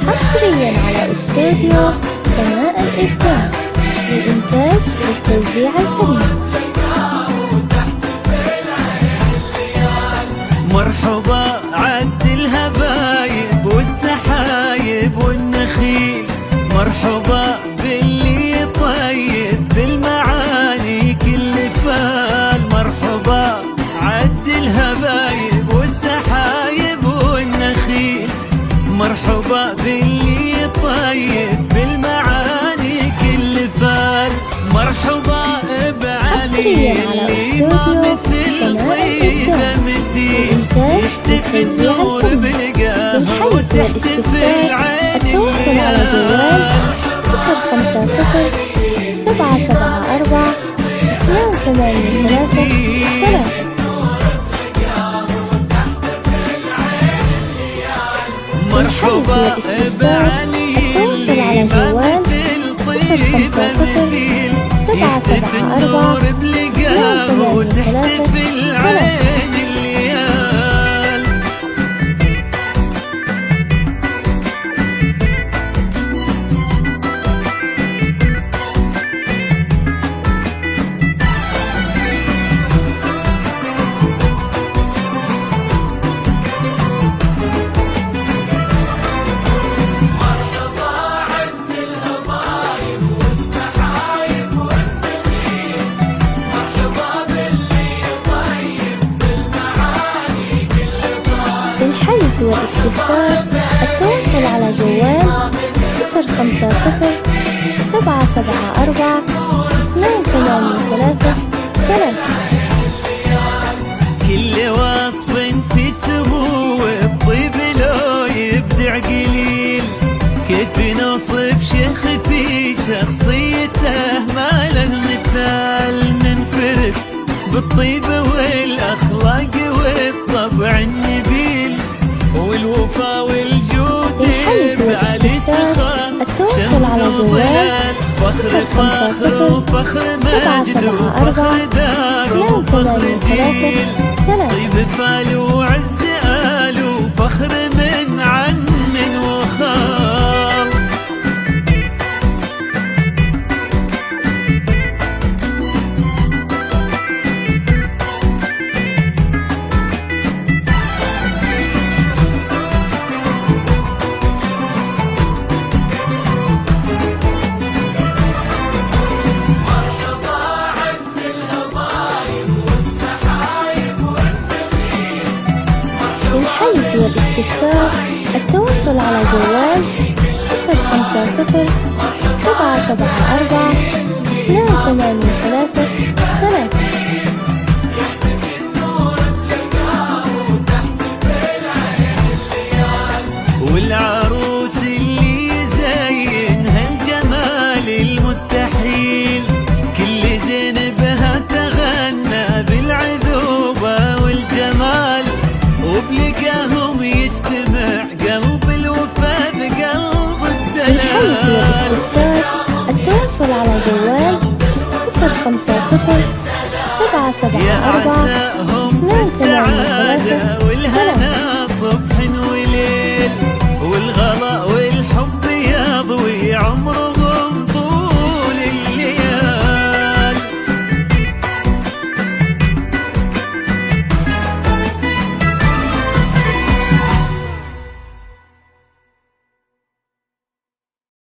حصرياً على استوديو سماء الإبداع للإنتاج والتوزيع الفني. مرحبا عد الهبايب والسحايب والنخيل، مرحبا باللي طيب بالمعاني كل فال. مرحبا عد الهبايب والسحايب والنخيل، مرحبا باللي طيب بالمعاني كل فال. مرحبا بعلي اللي ما مثل طيبه مدين، يحتفي النور بالقهوه وتحتفل عين التواصل على جوال 050 774 283 مرحبا بعلي التواصل على جوال 050 774 بالقهوه وتحتفل عين الليال. للحجز والاستفسار التواصل على جوال 050 774 283 كل وصف في سمو الطيب لو يبدع قليل، كيف نوصف شيخ في شخصيته ما له مثال. ننفرد بالطيب والأخلاق والطبع النبيل والوفا والجود بعلي سخاء التواصل على جوال فخر فاخر وفخر مجد وفخر دار وفخر جيل. طيب فال وعز آل وفخر من عم وخال. للحجز والاستفسار التواصل على جوال 050 774 283 والعروس اللي زينها الجمال المستحيل، كل زين بها تغنى بالعذوبة والجمال، وبلقاهم يجتمع قلب الوفا بقلب الدلال. للحجز والاستفسار التواصل على جوال 050 774 عساهم في السعادة والهنا صبح وليل، والغلا والحب يضوي عمر